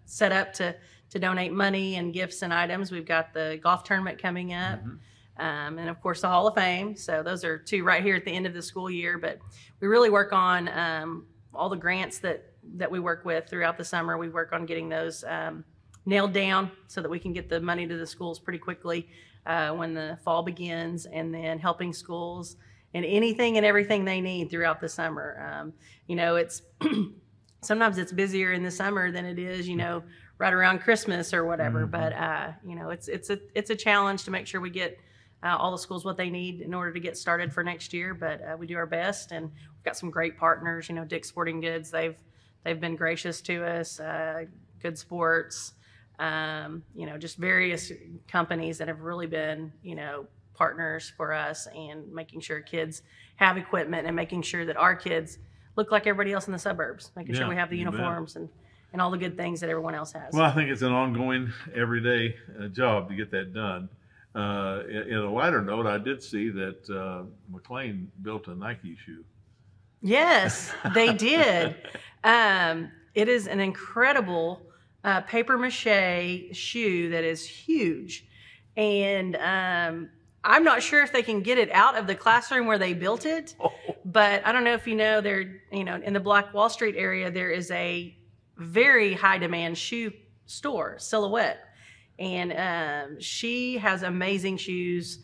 set up to donate money and gifts and items. We've got the golf tournament coming up. And of course the Hall of Fame. So those are two right here at the end of the school year, but we really work on all the grants that we work with throughout the summer. We work on getting those nailed down so that we can get the money to the schools pretty quickly when the fall begins, and then helping schools and anything and everything they need throughout the summer. It's sometimes it's busier in the summer than it is, right around Christmas or whatever. But it's a challenge to make sure we get all the schools what they need in order to get started for next year. But we do our best, and we've got some great partners. Dick's Sporting Goods, they've been gracious to us. Good Sports, just various companies that have really been partners for us, and making sure kids have equipment and making sure that our kids look like everybody else in the suburbs, making sure we have the uniforms and all the good things that everyone else has. Well, I think it's an ongoing, everyday job to get that done. In a lighter note, I did see that McLean built a Nike shoe. Yes, they did. It is an incredible paper mache shoe that is huge. And I'm not sure if they can get it out of the classroom where they built it, but I don't know if they're, in the Black Wall Street area, there is a very high demand shoe store, Silhouette. And she has amazing shoes,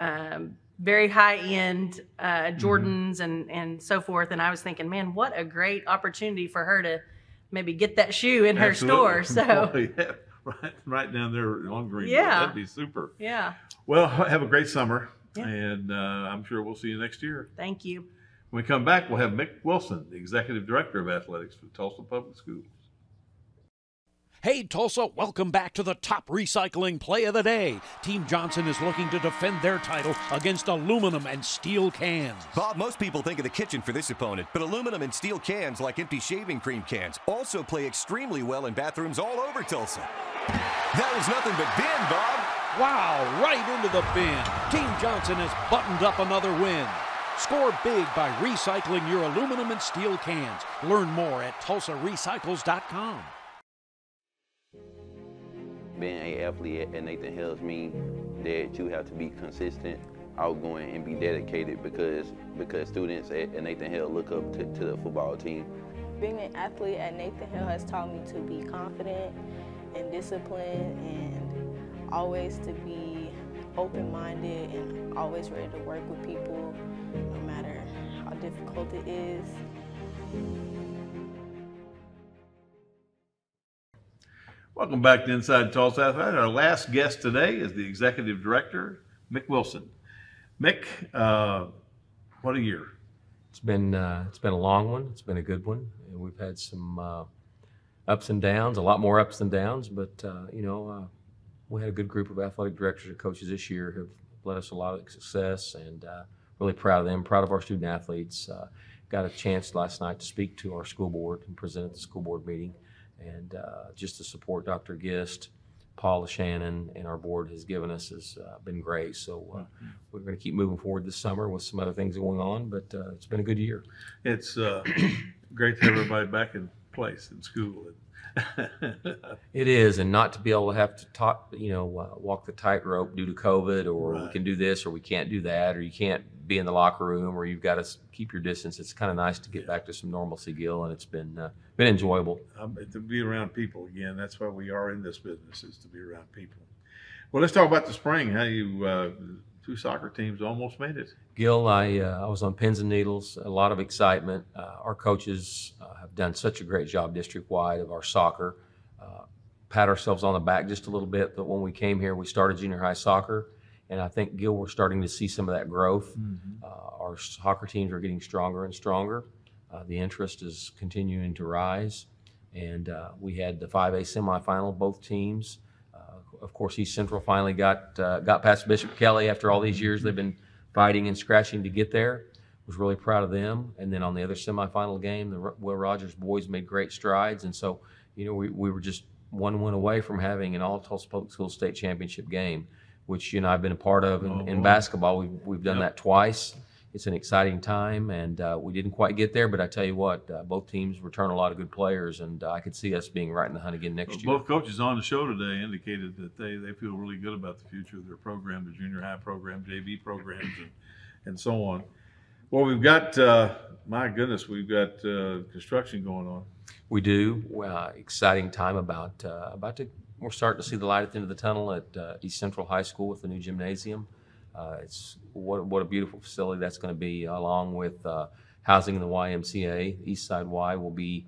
very high end Jordans and so forth. And I was thinking, man, what a great opportunity for her to maybe get that shoe in her store. So right down there on Green. Yeah. That'd be super. Yeah. Well, have a great summer. Yeah. And I'm sure we'll see you next year. Thank you. When we come back, we'll have Mick Wilson, the Executive Director of Athletics for Tulsa Public Schools. Hey, Tulsa, welcome back to the top recycling play of the day. Team Johnson is looking to defend their title against aluminum and steel cans. Bob, most people think of the kitchen for this opponent, but aluminum and steel cans, like empty shaving cream cans, also play extremely well in bathrooms all over Tulsa. That was nothing but bin, Bob. Wow, right into the bin. Team Johnson has buttoned up another win. Score big by recycling your aluminum and steel cans. Learn more at TulsaRecycles.com. Being an athlete at Nathan Hills means that you have to be consistent, outgoing, and be dedicated because students at Nathan Hill look up to the football team. Being an athlete at Nathan Hill has taught me to be confident and disciplined and always to be open-minded and always ready to work with people no matter how difficult it is. Welcome back to Inside Tulsa Athletic. Our last guest today is the Executive Director, Mick Wilson. Mick, what a year. It's been a long one. It's been a good one. And we've had some ups and downs, a lot more ups than downs, but we had a good group of athletic directors and coaches this year who have led us a lot of success, and really proud of them, proud of our student athletes. Got a chance last night to speak to our school board and present at the school board meeting, and just to support Dr. Gist, Paula Shannon, and our board has given us has been great. So we're going to keep moving forward this summer with some other things going on, but it's been a good year. It's great to have everybody back in place in school. It is, and not to be able to have to talk, walk the tightrope due to COVID, or we can do this, or we can't do that, or you can't be in the locker room, or you've got to keep your distance. It's kind of nice to get back to some normalcy, Gil, and it's been enjoyable. To be around people again. That's why we are in this business, is to be around people. Well, let's talk about the spring. How you two soccer teams almost made it. Gil, I was on pins and needles, a lot of excitement. Our coaches have done such a great job district-wide of our soccer. Pat ourselves on the back just a little bit, but when we came here, we started junior high soccer, and I think, Gil, we're starting to see some of that growth. Our soccer teams are getting stronger and stronger. The interest is continuing to rise, and we had the 5A semifinal, both teams. Of course, East Central finally got past Bishop Kelly after all these years. They've been fighting and scratching to get there. Was really proud of them. And then on the other semifinal game, the Will Rogers boys made great strides. And so, we were just one win away from having an all-Tulsa Public School state championship game, which I've been a part of in basketball. We've done that twice. It's an exciting time, and we didn't quite get there, but I tell you what, both teams return a lot of good players, and I could see us being right in the hunt again next year. Both coaches on the show today indicated that they feel really good about the future of their program, the junior high program, JV programs, and so on. Well, we've got, my goodness, we've got construction going on. We do. Exciting time we're starting to see the light at the end of the tunnel at East Central High School with the new gymnasium. It's what a beautiful facility that's going to be, along with housing in the YMCA. East Side Y will be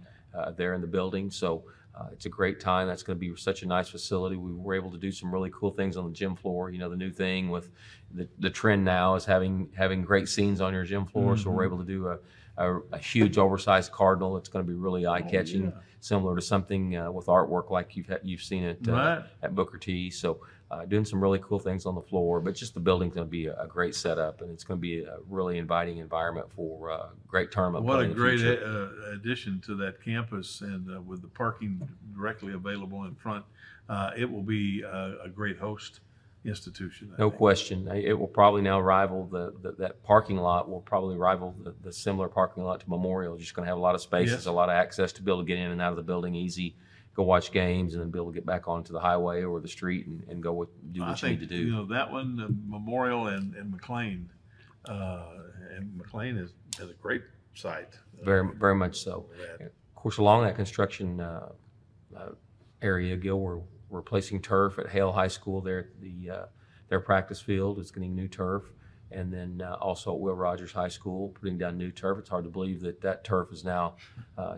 there in the building, so it's a great time. That's going to be such a nice facility. We were able to do some really cool things on the gym floor. The new thing with the trend now is having great scenes on your gym floor. So we're able to do a huge oversized cardinal. It's going to be really eye-catching, similar to something with artwork like you've seen it at Booker T. So doing some really cool things on the floor, but just the building's going to be a great setup, and it's going to be a really inviting environment for great tournament play. What a great addition to that campus, and with the parking directly available in front, it will be a great host institution. No question. It will probably now rival that parking lot will probably rival the similar parking lot to Memorial. Just going to have a lot of spaces, a lot of access to be able to get in and out of the building easy, go watch games, and then be able to get back onto the highway or the street and go do what you need to do. That one, Memorial and McLean, and McLean has a great site. Very, very much so. Of course, along that construction area, Gil, we're replacing turf at Hale High School. There at their practice field is getting new turf, and then also at Will Rogers High School putting down new turf. It's hard to believe that turf is now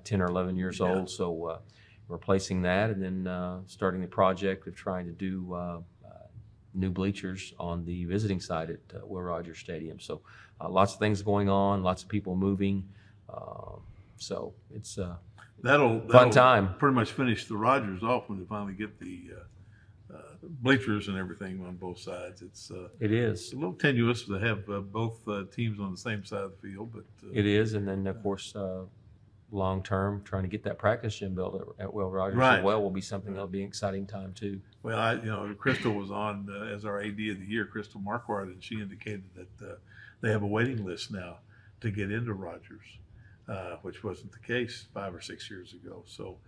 10 or 11 years old. So replacing that, and then starting the project of trying to do new bleachers on the visiting side at Will Rogers Stadium. So lots of things going on, lots of people moving. So it's that'll fun time. Pretty much finish the Rogers off when they finally get the bleachers and everything on both sides. It is a little tenuous to have both teams on the same side of the field, but it is. And then of course, long term, trying to get that practice gym built at Will Rogers right. as well will be something that'll be an exciting time too. Well, Krystel was on as our AD of the year, Krystel Markwardt, and she indicated that they have a waiting list now to get into Rogers, which wasn't the case 5 or 6 years ago. So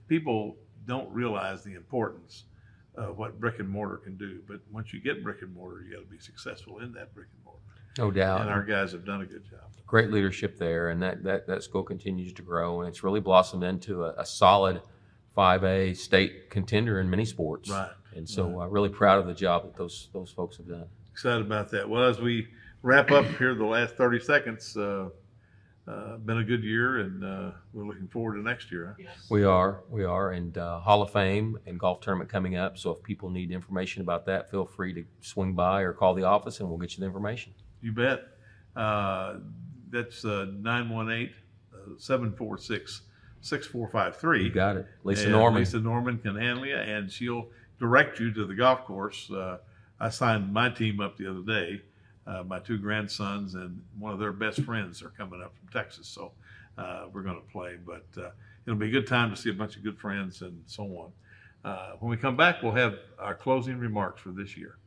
people don't realize the importance of what brick and mortar can do. But once you get brick and mortar, you got to be successful in that brick and mortar. No doubt. And our guys have done a good job. Great leadership there, and that school continues to grow, and it's really blossomed into a solid 5A state contender in many sports. Right. And so really proud of the job that those folks have done. Excited about that. Well, as we wrap up here the last 30 seconds, been a good year, and we're looking forward to next year. Huh? Yes. We are, and Hall of Fame and golf tournament coming up. So if people need information about that, feel free to swing by or call the office, and we'll get you the information. You bet. That's 918-746-6453. You got it. Lisa Norman can handle you, and she'll direct you to the golf course. I signed my team up the other day. My 2 grandsons and one of their best friends are coming up from Texas, so we're going to play. But it'll be a good time to see a bunch of good friends and so on. When we come back, we'll have our closing remarks for this year.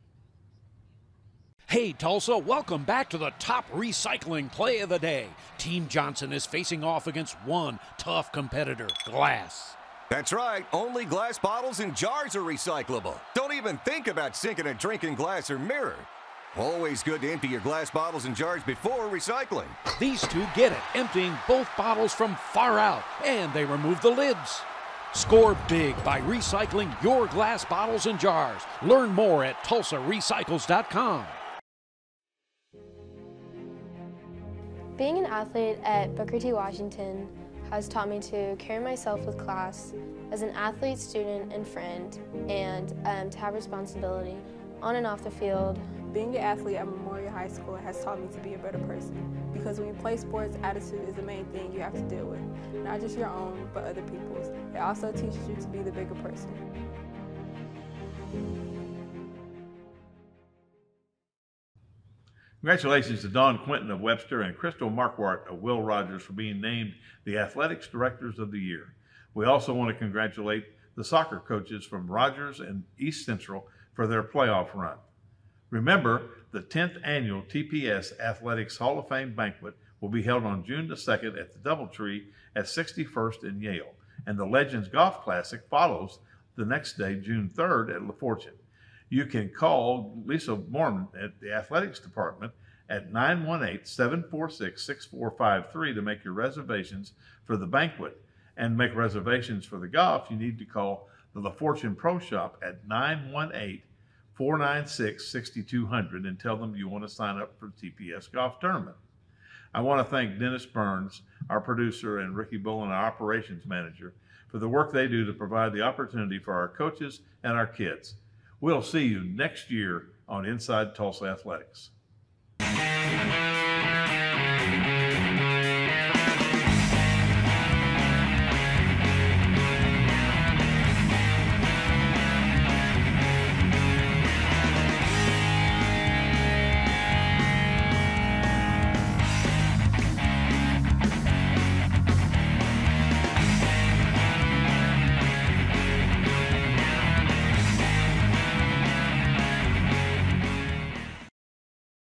Hey, Tulsa, welcome back to the top recycling play of the day. Team Johnson is facing off against one tough competitor, glass. That's right. Only glass bottles and jars are recyclable. Don't even think about sinking a drink in glass or mirror. Always good to empty your glass bottles and jars before recycling. These two get it, emptying both bottles from far out, and they remove the lids. Score big by recycling your glass bottles and jars. Learn more at TulsaRecycles.com. Being an athlete at Booker T. Washington has taught me to carry myself with class as an athlete, student, and friend, and to have responsibility on and off the field. Being an athlete at Memorial High School has taught me to be a better person, because when you play sports, attitude is the main thing you have to deal with. Not just your own, but other people's. It also teaches you to be the bigger person. Congratulations to Don Quinton of Webster and Krystel Markwardt of Will Rogers for being named the Athletics Directors of the Year. We also want to congratulate the soccer coaches from Rogers and East Central for their playoff run. Remember, the 10th annual TPS Athletics Hall of Fame banquet will be held on June the 2nd at the Doubletree at 61st and Yale, and the Legends Golf Classic follows the next day, June 3rd at La Fortune. You can call Lisa Mormon at the athletics department at 918-746-6453 to make your reservations for the banquet. And make reservations for the golf, you need to call the La Fortune Pro Shop at 918-496-6200 and tell them you want to sign up for the TPS Golf Tournament. I want to thank Dennis Burns, our producer, and Ricky Bowlin, our operations manager, for the work they do to provide the opportunity for our coaches and our kids. We'll see you next year on Inside Tulsa Athletics.